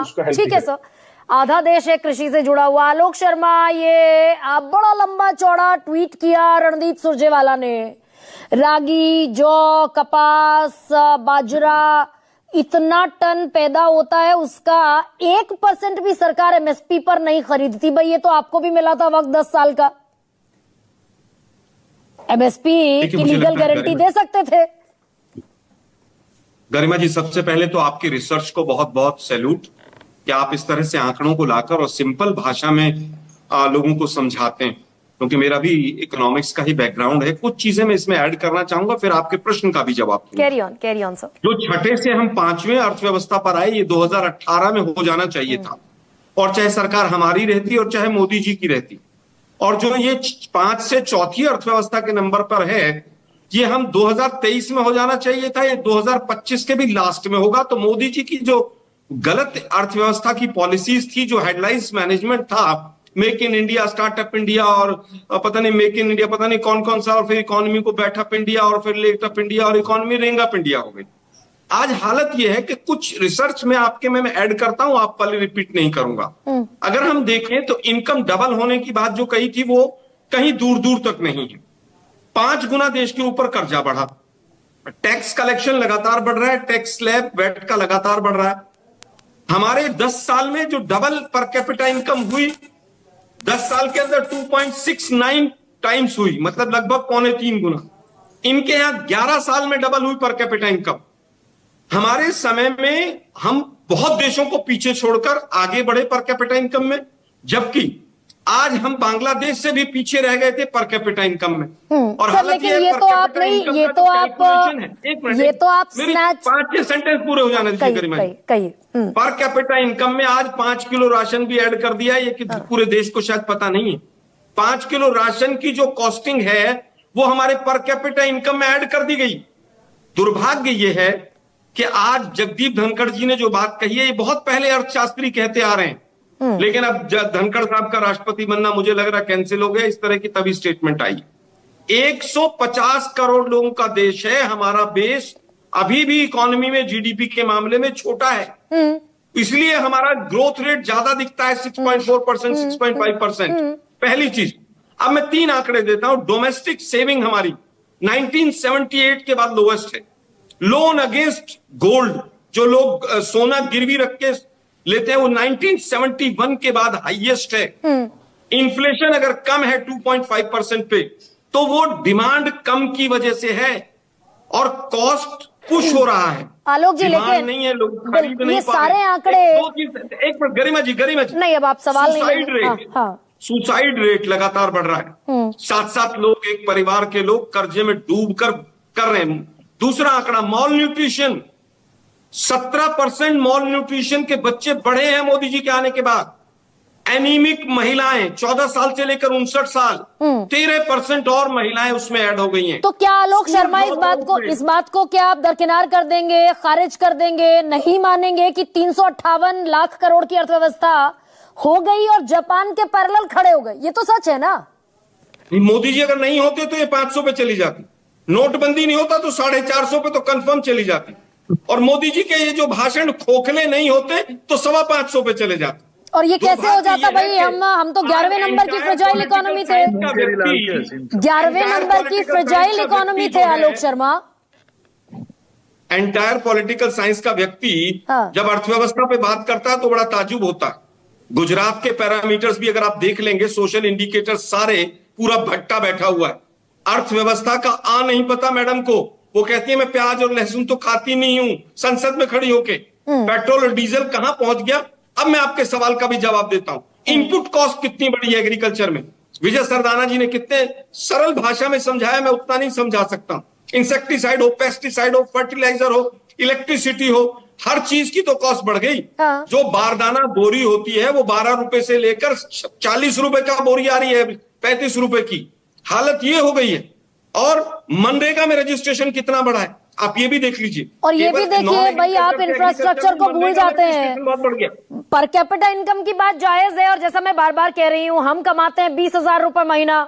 हाँ उसको हेल्प ठीक है सर, आधा देश है कृषि से जुड़ा हुआ। आलोक शर्मा, ये बड़ा लंबा चौड़ा ट्वीट किया रणदीप सुरजेवाला ने, रागी, जौ, कपास, बाजरा इतना टन पैदा होता है, उसका 1% भी सरकार एमएसपी पर नहीं खरीदती। भाई ये तो आपको भी मिला था वक्त 10 साल का, एमएसपी की लीगल गारंटी दे सकते थे। गरिमा जी, सबसे पहले तो आपकी रिसर्च को बहुत बहुत सैल्यूट कि आप इस तरह से आंकड़ों को लाकर और सिंपल भाषा में लोगों को समझाते हैं, क्योंकि मेरा भी इकोनॉमिक्स का ही बैकग्राउंड है। कुछ चीजें मैं इसमें ऐड करना चाहूंगा, फिर आपके प्रश्न का भी जवाब दूंगा। Carry on sir. जो छठे से हम 5वें अर्थव्यवस्था पर आए, ये 2018 में हो जाना चाहिए था, और चाहे सरकार हमारी रहती और चाहे मोदी जी की रहती। और जो ये 5 से चौथी अर्थव्यवस्था के नंबर पर है, ये हम 2023 में हो जाना चाहिए था, ये 2025 के भी लास्ट में होगा। तो मोदी जी की जो गलत अर्थव्यवस्था की पॉलिसीज थी, जो हेडलाइंस मैनेजमेंट था, make in India, startup India, और पता नहीं मेक इन इंडिया, पता नहीं कौन कौन सा, और फिर इकोनॉमी को बैठअप इंडिया, और फिर लेटअप इंडिया, और इकोनॉमी रेंगअप इंडिया हो गई। आज हालत यह है कि कुछ रिसर्च में आपके मैं ऐड करता हूं, आप वाली रिपीट नहीं करूंगा। अगर हम देखें तो इनकम डबल होने की बात जो कही थी, वो कहीं दूर दूर तक नहीं है। 5 गुना देश के ऊपर कर्जा बढ़ा, टैक्स कलेक्शन लगातार बढ़ रहा है, टैक्स स्लैब वैट का लगातार बढ़ रहा है। हमारे 10 साल में जो डबल पर कैपिटा इनकम हुई, 10 साल के अंदर 2.69 टाइम्स हुई, मतलब लगभग 2.25 गुना। इनके यहां 11 साल में डबल हुई पर कैपिटा इनकम। हमारे समय में हम बहुत देशों को पीछे छोड़कर आगे बढ़े पर कैपिटा इनकम में, जबकि आज हम बांग्लादेश से भी पीछे रह गए थे पर कैपिटा इनकम में। और हालांकि ये तो आप नहीं, ये तो आप 5 सेंटेंस पूरे हो जाने दीजिए। पर कैपिटा इनकम में आज 5 किलो राशन भी ऐड कर दिया है, ये कि पूरे देश को शायद पता नहीं है। 5 किलो राशन की जो कॉस्टिंग है, वो हमारे पर कैपिटा इनकम में ऐड कर दी गई। दुर्भाग्य ये है कि आज जगदीप धनखड़ जी ने जो बात कही है, ये बहुत पहले अर्थशास्त्री कहते आ रहे हैं, लेकिन अब धनखड़ साहब का राष्ट्रपति बनना मुझे लग रहा कैंसिल हो गया, इस तरह की तभी स्टेटमेंट आई। 150 करोड़ लोगों का देश है हमारा। देश अभी भी इकोनॉमी में, जीडीपी के मामले में छोटा है, इसलिए हमारा ग्रोथ रेट ज्यादा दिखता है, 6.4%, 6.5%। पहली चीज। अब मैं 3 आंकड़े देता हूं। डोमेस्टिक सेविंग हमारी 1978 के बाद लोवेस्ट है। लोन अगेंस्ट गोल्ड, जो लोग सोना गिरवी रख के लेते हैं, वो 1971 के बाद हाईएस्ट है। इन्फ्लेशन अगर कम है 2.5% पे, तो वो डिमांड कम की वजह से है, और कॉस्ट पुश हो रहा है। आलोक जी, लेकिन नहीं है, लोग खरीद नहीं ये पा सारे रहे। आंकड़े, एक मिनट गरिमा जी नहीं, अब आप सवाल नहीं सुसाइड रेट, सुसाइड रेट लगातार बढ़ रहा है। 7-7 लोग, एक परिवार के लोग कर्जे में डूब कर रहे हैं। दूसरा आंकड़ा, मॉल न्यूट्रिशन, 17% मॉल न्यूट्रिशन के बच्चे बढ़े हैं मोदी जी के आने के बाद। एनीमिक महिलाएं 14 साल से लेकर 59 साल, 13% और महिलाएं उसमें ऐड हो गई हैं। तो क्या आलोक शर्मा इस बात को क्या आप दरकिनार कर देंगे, खारिज कर देंगे, नहीं मानेंगे कि 358 लाख करोड़ की अर्थव्यवस्था हो गई और जापान के पैरेलल खड़े हो गए? ये तो सच है ना। मोदी जी अगर नहीं होते तो ये 500 पे चली जाती, नोटबंदी नहीं होता तो 450 पे तो कंफर्म चली जाती, और मोदी जी के ये जो भाषण खोखले नहीं होते तो 525 पे चले जाते। और ये कैसे हो जाता भाई? हम तो 11वें नंबर की फ्रेजाइल इकोनॉमी थे, 11वें नंबर की फ्रेजाइल इकोनॉमी थे Alok Sharma. Entire political science का व्यक्ति जब अर्थव्यवस्था पे बात करता है तो बड़ा ताजुब होता है। गुजरात के पैरामीटर्स भी अगर आप देख लेंगे, सोशल इंडिकेटर सारे, पूरा भट्टा बैठा हुआ है। अर्थव्यवस्था का नहीं पता मैडम को। वो कहती है मैं प्याज और लहसुन तो खाती नहीं हूं, संसद में खड़ी होके। पेट्रोल और डीजल कहां पहुंच गया? अब मैं आपके सवाल का भी जवाब देता हूं। इनपुट कॉस्ट कितनी बड़ी है एग्रीकल्चर में? विजय सरदाना जी ने कितने सरल भाषा में समझाया, मैं उतना नहीं समझा सकता। इंसेक्टिसाइड हो, पेस्टिसाइड हो, फर्टिलाइजर हो, इलेक्ट्रिसिटी हो, हर चीज की तो कॉस्ट बढ़ गई। जो बारदाना बोरी होती है वो 12 रुपए से लेकर 40 रुपए का बोरी आ रही है, 35 रुपए की हालत ये हो गई है। और मनरेगा में रजिस्ट्रेशन कितना बढ़ा है आप ये भी देख लीजिए। और ये भी देखिए भाई, आप इंफ्रास्ट्रक्चर को भूल जाते हैं। बहुत बढ़ गया। पर कैपिटा इनकम की बात जायज है, और जैसा मैं बार बार कह रही हूं, हम कमाते हैं 20,000 रुपए महीना,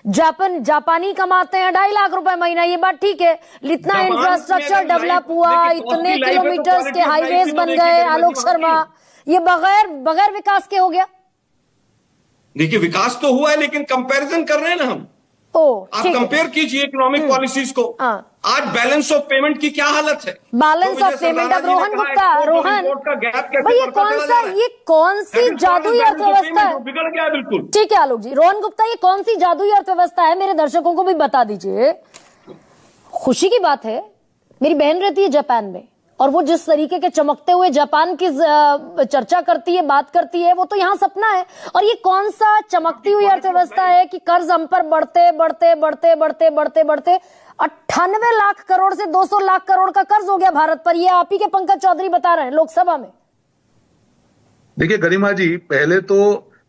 जापानी कमाते हैं 2.5 लाख रुपए महीना। ये बात ठीक है, इतना इंफ्रास्ट्रक्चर डेवलप हुआ, इतने किलोमीटर्स के हाईवेज बन गए आलोक शर्मा, ये बगैर बगैर विकास के हो गया। देखिए विकास तो हुआ है, लेकिन कंपैरिजन कर रहे हैं ना हम। ओ आप ठीक है। कंपेयर कीजिए इकोनॉमिक पॉलिसीज को। हाँ। आज बैलेंस ऑफ पेमेंट की क्या हालत है? Balance of payment. अब रोहन गुप्ता, रोहन भाई ये कौन सी जादुई अर्थव्यवस्था है? बिगड़ गया बिल्कुल। ठीक है आलोक जी, रोहन गुप्ता ये कौन सी जादुई अर्थव्यवस्था है, मेरे दर्शकों को भी बता दीजिए। खुशी की बात है, मेरी बहन रहती है जापान में, और वो जिस तरीके के चमकते हुए जापान की चर्चा करती है, बात करती है, वो तो यहाँ सपना है। और ये कौन सा चमकती हुई अर्थव्यवस्था है कि कर्ज हम पर बढ़ते बढ़ते बढ़ते बढ़ते बढ़ते बढ़ते 98 लाख करोड़ से 200 लाख करोड़ का कर्ज हो गया भारत पर। ये आप ही के पंकज चौधरी बता रहे हैं लोकसभा में। देखिए गरिमा जी, पहले तो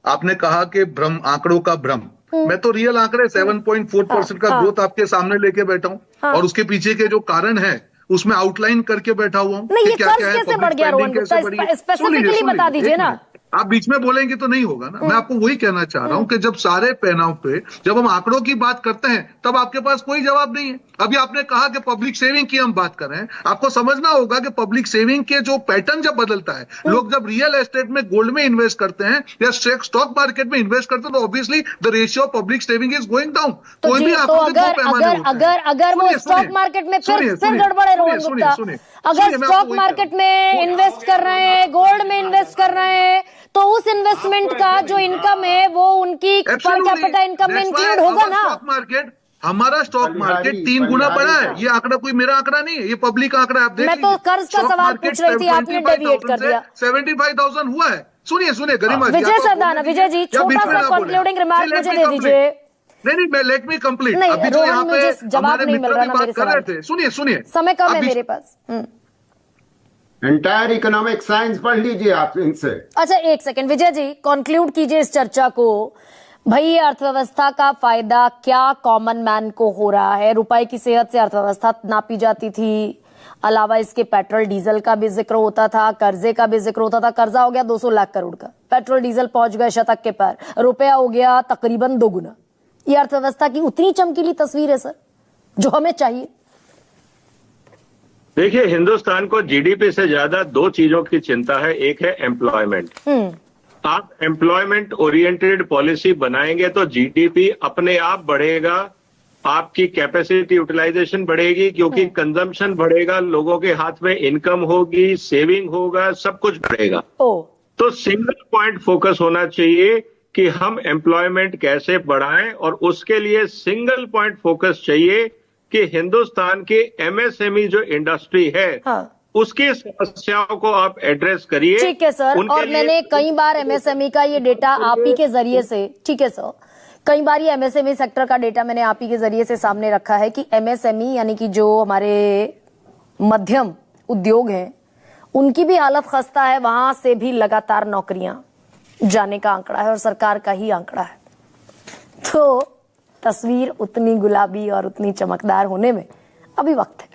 आपने कहा कि भ्रम, आंकड़ों का भ्रम। मैं तो रियल आंकड़े 7.4% का ग्रोथ आपके सामने लेके बैठा हूं, और उसके पीछे के जो कारण है उसमें आउटलाइन करके बैठा हुआ हूं। नहीं, ये कर्ज कैसे बढ़ गया रोहन गुप्ता, स्पेसिफिकली बता दीजिए ना। आप बीच में बोलेंगे तो नहीं होगा ना। मैं आपको वही कहना चाह रहा हूं कि जब सारे पहनाव पे जब हम आंकड़ों की बात करते हैं तब आपके पास कोई जवाब नहीं है। अभी आपने कहा कि पब्लिक सेविंग की हम बात कर रहे हैं। आपको समझना होगा कि पब्लिक सेविंग के जो पैटर्न जब बदलता है, लोग जब रियल एस्टेट में, गोल्ड में इन्वेस्ट करते हैं या स्टॉक मार्केट में इन्वेस्ट करते हैं, तो obviously the ratio of public saving is going down. कोई भी तो अगर वो स्टॉक मार्केट में फिर गड़बड़ है रोहन गुप्ता, अगर स्टॉक मार्केट में इन्वेस्ट कर रहे हैं, गोल्ड में इन्वेस्ट कर रहे हैं, तो उस इन्वेस्टमेंट का जो इनकम है वो उनकी पर कैपिटा इनकम में इंक्लूड होगा ना। हमारा स्टॉक मार्केट 3 गुना बढ़ा है। ये आंकड़ा कोई मेरा आंकड़ा नहीं है, ये पब्लिक आंकड़ा। आप देख, मैं तो कर्ज का सवाल पूछ रही थी, आपने डेविएट कर दिया। 75,000 हुआ है। सुनिए गरिमा जी, विजय सरदाना, विजय जी छोटा सा कंक्लूडिंग रिमार्क मुझे दे दीजिए। नहीं, मैं लेट मी कंप्लीट। नहीं, अभी जो यहाँ पे जवाब नहीं मिल रहा ना मेरे सवाल थे। सुनिए, समय कम है मेरे पास। एंटायर इकोनॉमिक साइंस पढ़ लीजिए आप इनसे। अच्छा एक सेकंड विजय जी, कंक्लूड कीजिए इस चर्चा को। भाई अर्थव्यवस्था का फायदा क्या कॉमन मैन को हो रहा है? रुपए की सेहत से अर्थव्यवस्था नापी जाती थी, अलावा इसके पेट्रोल डीजल का भी जिक्र होता था, कर्जे का भी जिक्र होता था। कर्जा हो गया 200 लाख करोड़ का, पेट्रोल डीजल पहुंच गए शतक के पार, रुपया हो गया तकरीबन 2 गुना। ये अर्थव्यवस्था की उतनी चमकीली तस्वीर है सर जो हमें चाहिए? देखिए, हिंदुस्तान को जीडीपी से ज्यादा 2 चीजों की चिंता है। एक है एम्प्लॉयमेंट। आप एम्प्लॉयमेंट ओरिएंटेड पॉलिसी बनाएंगे तो जीडीपी अपने आप बढ़ेगा, आपकी कैपेसिटी यूटिलाइजेशन बढ़ेगी, क्योंकि कंजम्पशन बढ़ेगा, लोगों के हाथ में इनकम होगी, सेविंग होगा, सब कुछ बढ़ेगा। तो सिंगल पॉइंट फोकस होना चाहिए कि हम एम्प्लॉयमेंट कैसे बढ़ाएं, और उसके लिए सिंगल पॉइंट फोकस चाहिए कि हिंदुस्तान की एमएसएमई जो इंडस्ट्री है, हाँ, उसकी समस्याओं को आप एड्रेस करिए। ठीक है सर, और मैंने कई बार एमएसएमई का ये डेटा आप ही के जरिए से, ठीक है सर, कई बार ये एमएसएमई सेक्टर का डेटा मैंने आप ही के जरिए से सामने रखा है कि एमएसएमई यानी कि जो हमारे मध्यम उद्योग हैं उनकी भी हालत खस्ता है। वहां से भी लगातार नौकरियां जाने का आंकड़ा है और सरकार का ही आंकड़ा है। तो तस्वीर उतनी गुलाबी और उतनी चमकदार होने में अभी वक्त है।